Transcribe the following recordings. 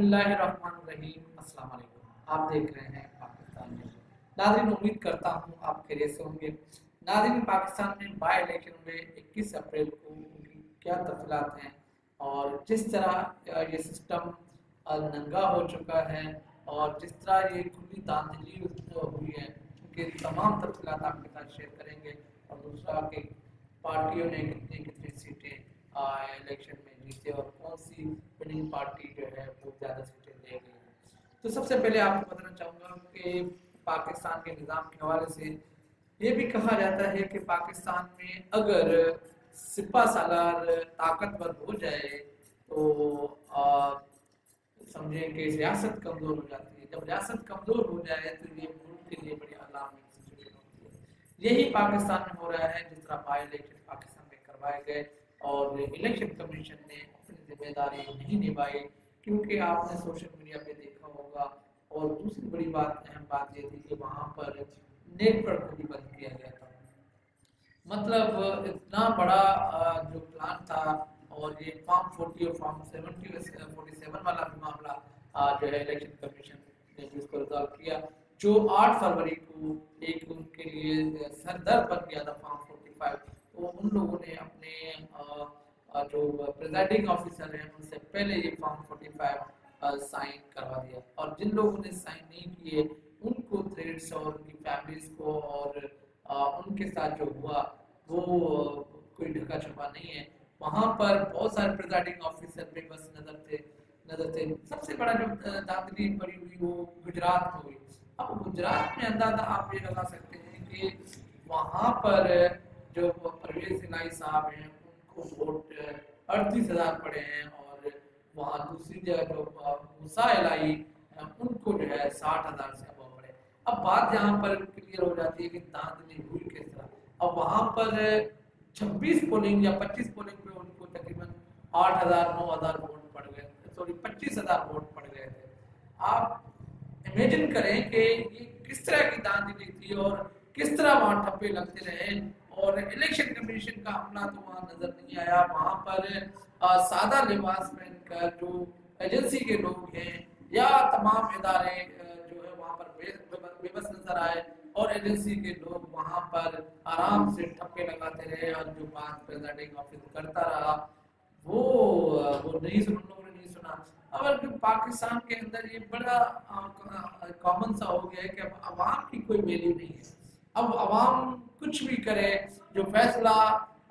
اللہ الرحمن الرحیم۔ السلام علیکم، آپ دیکھ رہے ہیں پاکستان میں۔ ناظرین، امید کرتا ہوں آپ خیریت سے ہوں گے۔ ناظرین، پاکستان میں بائی الیکشن ہوئے 21 اپریل کو، ان کی کیا تفصیلات ہیں اور جس طرح یہ سسٹم ننگا ہو چکا ہے اور جس طرح یہ کھلی دھاندلی ہوئی ہے، ان کے تمام تفصیلات آپ کے ساتھ شیئر کریں گے۔ اور دوسرا کہ پارٹیوں نے کتنی سیٹیں الیکشن میں جیتے اور کون سی وننگ پارٹی جو ہے وہ زیادہ سیٹیں لے گئی ہے۔ تو سب سے پہلے آپ کو بتانا چاہوں گا کہ پاکستان کے نظام کے حوالے سے یہ بھی کہا جاتا ہے کہ پاکستان میں اگر سپہ سالار طاقتور ہو جائے تو سمجھیں کہ ریاست کمزور ہو جاتی ہے۔ جب ریاست کمزور ہو جائے تو یہ ملک کے لیے بڑی علامت سچویشن ہوتی ہے۔ یہی پاکستان میں ہو رہا ہے، جس طرح بائی الیکشن پاکستان میں کروائے گئے اور الیکشن کمیشن نے اپنی ذمہ داری نہیں نبھائی، کیونکہ آپ نے سوشل میڈیا پہ دیکھا ہوگا۔ اور دوسری بڑی بات، اہم بات یہ تھی کہ وہاں پر نیٹ ورک کو بھی بند کیا گیا تھا۔ مطلب اتنا بڑا جو پلان تھا، اور یہ فارم 40 اور فارم 47 والا بھی معاملہ جو ہے الیکشن کمیشن نے اس کو ریزالو کیا، جو 8 فروری کو ایک ان کے لیے سردرد بن گیا تھا فارم 45۔ تو ان لوگوں نے اپنے جو پریزائڈنگ آفیسر ہیں ان سے پہلے یہ فارم 45 سائن کروا دیا، اور جن لوگوں نے سائن نہیں کیے ان کو تھریٹس اور ان کی فیملیز کو اور ان کے ساتھ جو ہوا وہ کوئی ڈھکا چھپا نہیں ہے۔ وہاں پر بہت سارے پریزائڈنگ آفیسر بے بس نظر تھے۔ سب سے بڑا جو دھاندلی پڑی ہوئی وہ گجرات میں ہوئی۔ اب گجرات میں اندازہ آپ یہ لگا سکتے ہیں کہ وہاں پر جو پرویز الہی صاحب ہیں ان کو ووٹ 38,000 پڑے ہیں، اور وہاں دوسری جگہ جو موسیٰ الہی ان کو جو ہے 60,000 سے ابو پڑے۔ اب بات یہاں پر کلیئر ہو جاتی ہے کہ دھاندلی ہوئی کس طرح۔ اب وہاں پر 26 پولنگ یا 25 پولنگ پہ ان کو تقریباً 8,000 9,000 ووٹ پڑ گئے، 25,000 ووٹ پڑ گئے تھے۔ آپ امیجن کریں کہ یہ کس طرح کی دھاندلی تھی اور کس طرح وہاں ٹھپے لگتے رہے، اور الیکشن کمیشن کا عملہ تو وہاں نظر نہیں آیا۔ وہاں پر سادہ لباس پہن کر جو ایجنسی کے لوگ ہیں یا تمام ادارے جو ہے وہاں پر بے بس نظر آئے، اور ایجنسی کے لوگ وہاں پر آرام سے ٹھپے لگاتے رہے، اور جو بات پریزائڈنگ آفیسر کرتا رہا وہ نہیں سن، ان لوگوں نے نہیں سنا۔ اور پاکستان کے اندر یہ بڑا کامن سا ہو گیا ہے کہ اب عوام کی کوئی ویلیو نہیں ہے۔ اب عوام کچھ بھی کرے، جو فیصلہ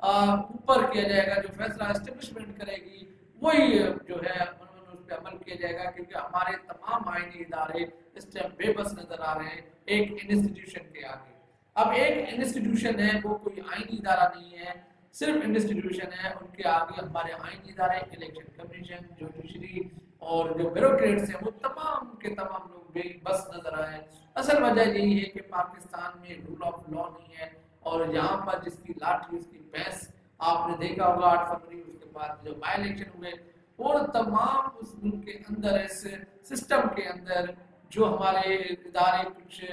اوپر کیا جائے گا، جو فیصلہ اسٹیبلشمنٹ کرے گی وہی جو ہے اس پہ عمل کیا جائے گا، کیونکہ ہمارے تمام آئینی ادارے اس ٹائم بے بس نظر آ رہے ہیں ایک انسٹیٹیوشن کے آگے۔ اب ایک انسٹیٹیوشن ہے، وہ کوئی آئینی ادارہ نہیں ہے، صرف انسٹیٹیوشن ہے، ان کے آگے ہمارے آئینی ادارے، الیکشن کمیشن، جوڈیشری اور جو بیوروکریٹس ہیں وہ تمام کے تمام لوگ بے بس نظر آئے۔ اصل وجہ یہی ہے کہ پاکستان میں رول آف لا نہیں ہے، اور یہاں پر جس کی لاٹھی اس کی بھینس آپ نے دیکھا ہوگا 8 فروری اس کے بعد جو بائی الیکشن ہوئے، اور تمام اس ملک کے اندر اس سسٹم کے اندر جو ہمارے ادارے کچھ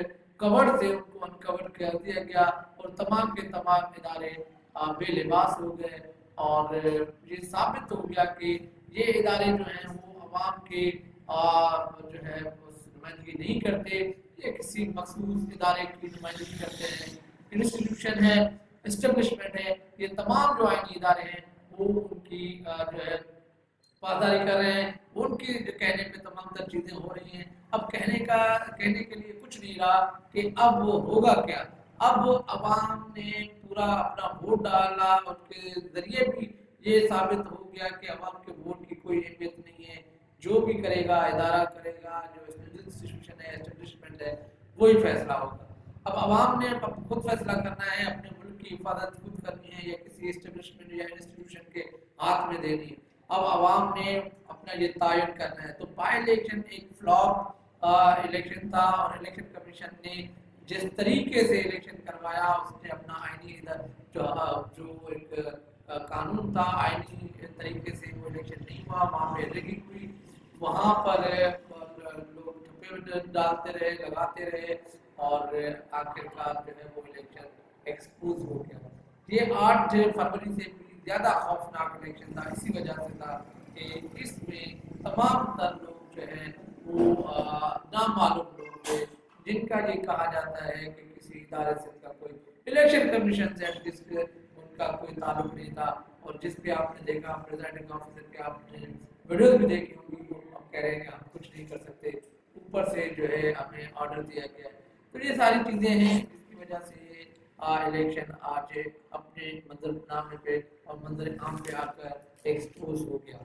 کورڈ تھے ان کو انکورڈ کر دیا گیا، اور تمام کے تمام ادارے بے لباس ہو گئے، اور یہ ثابت ہو گیا کہ یہ ادارے جو ہیں وہ عوام کے جو ہے نمائندگی نہیں کرتے، یہ کسی مخصوص ادارے کی نمائندگی کرتے ہیں۔ انسٹیٹیوشن ہے، اسٹیبلشمنٹ ہے، یہ تمام جو آئینی ادارے ہیں وہ ان کی جو ہے پاسداری کر رہے ہیں، ان کے کہنے پہ تمام تر چیزیں ہو رہی ہیں۔ اب کہنے کے لیے کچھ نہیں رہا کہ اب ہوگا کیا۔ اب عوام نے پورا اپنا ووٹ ڈالا، ان کے ذریعے بھی یہ ثابت ہو گیا کہ عوام کے ووٹ کی کوئی اہمیت نہیں ہے، جو بھی کرے گا ادارہ کرے گا، جو انسٹیٹیوشن ہے، اسٹیبلشمنٹ ہے، وہی فیصلہ ہوگا۔ اب عوام نے خود فیصلہ کرنا ہے، اپنے ملک کی حفاظت خود کرنی ہے یا کسی اسٹیبلشمنٹ یا انسٹیٹیوشن کے ہاتھ میں دینی ہے۔ اب عوام نے اپنا یہ تعین کرنا ہے۔ تو بائی الیکشن ایک فلاپ الیکشن تھا، اور الیکشن کمیشن نے جس طریقے سے الیکشن کروایا، اس نے اپنا آئینی جو ایک قانون تھا، آئینی طریقے سے وہ الیکشن نہیں ہوا، وہاں پہ ریگنگ ہوئی، وہاں پر لوگ ٹھپے ڈالتے رہے، لگاتے رہے، اور آخرکار جو ہے وہ الیکشن ایکسپوز ہو گیا۔ یہ 8 فروری سے بھی زیادہ خوفناک الیکشن تھا، اسی وجہ سے تھا کہ اس میں تمام تر لوگ لوگ جو ہیں وہ نامعلوم لوگ تھے جن کا یہ کہا جاتا ہے کہ کسی ادارے سے ان کا کوئی الیکشن کمیشن سے جس کے ان کا کوئی تعلق نہیں تھا، اور جس پہ آپ نے دیکھا پریزائڈنگ آفیسر کے آپ نے ویڈیوز بھی دیکھی ہوں گی، وہ ہم کہہ رہے ہیں کہ ہم کچھ نہیں کر سکتے، اوپر سے جو ہے ہمیں آرڈر دیا گیا ہے۔ تو یہ ساری چیزیں ہیں جس کی وجہ سے الیکشن آج اپنے منظر نامے پہ اور منظر عام پہ آ کر ایکسپوز ہو گیا۔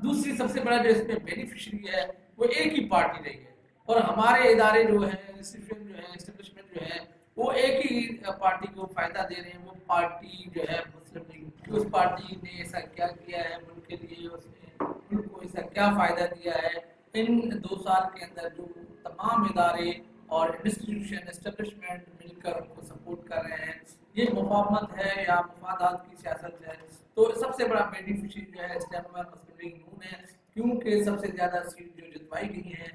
دوسری سب سے بڑا جو اس میں بینیفیشری ہے وہ ایک ہی پارٹی رہی ہے، اور ہمارے ادارے جو ہیں انسٹیٹیوشن جو ہیں اسٹیبلشمنٹ جو ہے وہ ایک ہی پارٹی کو فائدہ دے رہے ہیں، وہ پارٹی جو ہے مسلم لیگ۔ اس پارٹی نے ایسا کیا کیا ہے ملک کے لیے، اس نے ملک کو ایسا کیا فائدہ دیا ہے ان 2 سال کے اندر، جو تمام ادارے اور انسٹیٹیوشن اسٹیبلشمنٹ مل کر ان کو سپورٹ کر رہے ہیں۔ یہ مفاہمت ہے یا مفادات کی سیاست ہے، تو سب سے بڑا بینیفیشری جو ہے اس ٹائم پر مسلم لیگ نون ہے، کیونکہ سب سے زیادہ سیٹ جو جتوائی گئی ہیں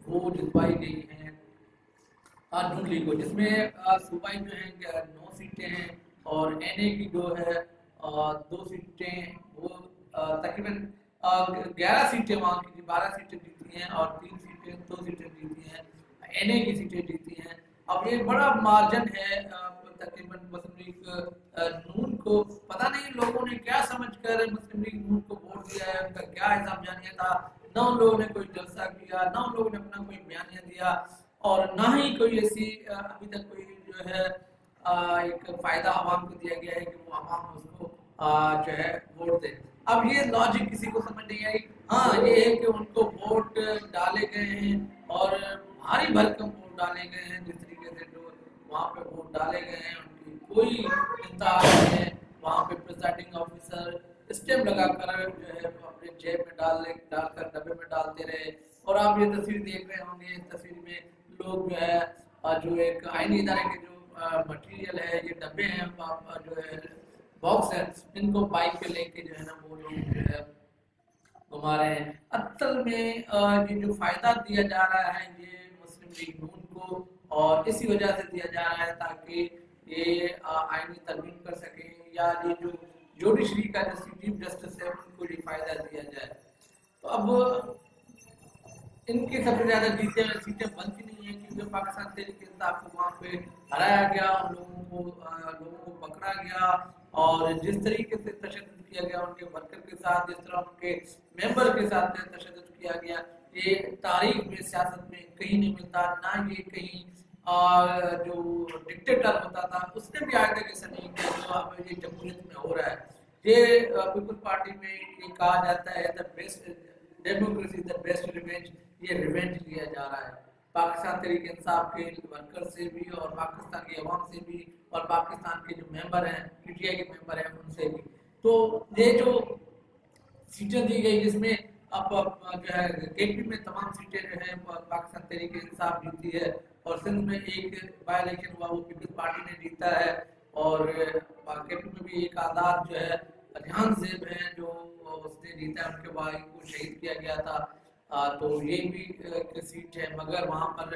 وہ جتوائی گئی ہیں نون لیگ کو، جس میں صوبائی جو ہیں 9 سیٹیں ہیں، اور این اے کی جو ہے 2 سیٹیں، وہ تقریباً 11 سیٹیں وہاں کی 12 سیٹیں جیتی ہیں، اور 2 سیٹیں جیتی ہیں این اے کی سیٹیں جیتی ہیں۔ اب یہ بڑا مارجن ہے تقریباً مسلم لیگ نون کو، پتہ نہیں لوگوں نے کیا سمجھ کر مسلم لیگ نون کو ووٹ دیا ہے، ان کا کیا حساب بیانیہ تھا، نہ ان لوگوں نے کوئی جلسہ کیا، نہ ان لوگوں نے اپنا کوئی بیانیہ دیا، اور نہ ہی کوئی ایسی ابھی تک کوئی جو ہے ایک فائدہ عوام کو دیا گیا ہے کہ وہ عوام اس کو جو ہے ووٹ دے۔ اب یہ لاجک کسی کو سمجھ نہیں آئی۔ ہاں یہ ہے کہ ان کو ووٹ ڈالے گئے ہیں، اور بھاری بھرکم ووٹ ڈالے گئے ہیں، جس طریقے سے جو وہاں پہ ووٹ ڈالے گئے ہیں ان کی کوئی انتہا نہیں ہے۔ وہاں پہ پریزائڈنگ آفیسر اسٹیمپ لگا کر جو ہے اپنے جیب میں ڈال کر ڈبے میں ڈالتے رہے، اور آپ یہ تصویر دیکھ رہے ہوں گے، اس تصویر میں لوگ جو ہے جو ایک آئینی ادارے کے جو مٹیریل ہے، یہ ڈبے ہیں جو ہے باکس ہے، ان کو بائک پہ لے کے جو ہے نا وہ لوگ جو ہے گھما رہے ہیں۔ اصل میں یہ جو فائدہ دیا جا رہا ہے یہ مسلم لیگ نون کو، اور اسی وجہ سے دیا جا رہا ہے تاکہ یہ آئینی ترمیم کر سکیں، یا یہ جو جوڈیشری کا جو چیف جسٹس ہے ان کو یہ فائدہ دیا جائے۔ تو اب ان کی سب سے زیادہ سیٹیں بنتی نہیں ہیں، کیونکہ پاکستان تحریک انصاف کو وہاں پہ ہرایا گیا، لوگوں کو پکڑا گیا، اور جس طریقے سے تشدد کیا گیا ان کے ورکر کے ساتھ، جس طرح ان کے ممبر کے ساتھ تشدد کیا گیا، یہ تاریخ میں سیاست میں کہیں نہیں ملتا، نہ یہ کہیں جو ڈکٹیٹر ہوتا تھا اس نے بھی آج تک ایسا نہیں کیا جو اب یہ جمہوریت میں ہو رہا ہے۔ یہ پیپلز پارٹی میں یہ کہا جاتا ہے the best democracy the best revenge، یہ ریونج لیا جا رہا ہے پاکستان تحریک انصاف کے ورکر سے بھی، اور پاکستان کی عوام سے بھی، اور پاکستان کے جو ممبر ہیں پی ٹی آئی کے ممبر ہیں ان سے بھی۔ تو یہ جو سیٹیں دی گئی جس میں اب جو ہے کے پی میں تمام سیٹیں جو ہیں پاکستان تحریک انصاف جیتی ہے، اور سندھ میں ایک بائی الیکشن ہوا وہ پیپلز پارٹی نے جیتا ہے، اور کے پی میں بھی ایک آزاد جو ہے ریحان زیب ہیں جو اس نے جیتا ہے، ان کے بھائی کو شہید کیا گیا تھا، تو یہ بھی ایک سیٹ ہے، مگر وہاں پر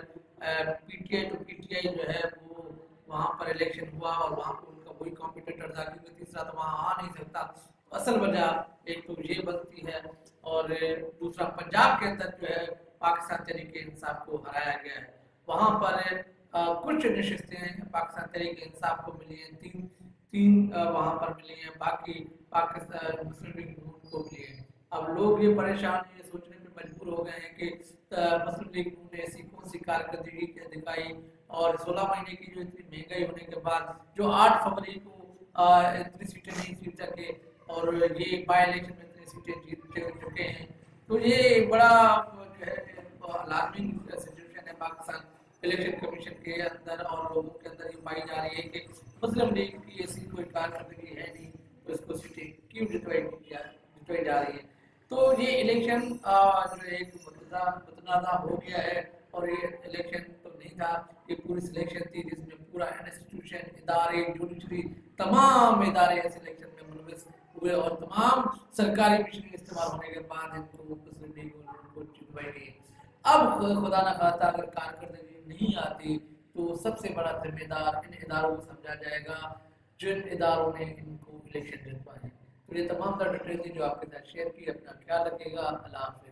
P T I to P T I جو ہے وہ وہاں پر الیکشن ہوا، اور وہاں پر ان کا کوئی کمپیٹیٹر تھا کیونکہ تیسرا تو وہاں آ نہیں سکتا۔ اصل وجہ ایک تو یہ بنتی ہے، اور دوسرا پنجاب کے اندر جو ہے پاکستان تحریک انصاف کو ہرایا گیا ہے، وہاں پر کچھ نشستیں پاکستان تحریک انصاف کو ملی ہیں، تین وہاں پر ملی ہیں، باقی پاکستان مسلم لیگ نون کو ملی ہیں۔ اب لوگ یہ پریشان یہ سوچنے میں مجبور ہو گئے ہیں کہ مسلم لیگ نون نے ایسی کون سی کارکردگی دکھائی، اور 16 مہینے کی جو اتنی مہنگائی ہونے کے بعد جو 8 فروری کو اتنی سیٹیں نہیں جیت سکے، اور یہ بائی الیکشن میں اتنی سیٹیں جیت چکے ہیں، تو یہ بڑا جو ہے الارمنگ سچویشن ہے پاکستان الیکشن کمیشن کے اندر، اور لوگوں کے اندر یہ پائی جا رہی ہے کہ مسلم لیگ کی ایسی کوئی کارکردگی ہے نہیں تو اس کو سیٹیں کیوں جتوائی جا رہی ہے۔ تو یہ الیکشن جو ایک متنازع ہو گیا ہے، اور یہ الیکشن تو نہیں تھا، یہ پوری سلیکشن تھی جس میں پورا انسٹیٹیوشن، ادارے، جوڈیشری، تمام ادارے اس الیکشن میں ملوث ہوئے، اور تمام سرکاری مشینیں استعمال ہونے کے بعد ان کو مسلم لیگ کو جتوائی گئی۔ اب خدا نہ خواستہ اگر کارکردگی نہیں آتی تو سب سے بڑا ذمہ دار ان اداروں کو سمجھا جائے گا جن اداروں نے ان کو الیکشن جتوائے۔ تو یہ تمام ڈیٹیل جو آپ کے ساتھ شیئر کی، اپنا خیال رکھے گا، اللہ حافظ۔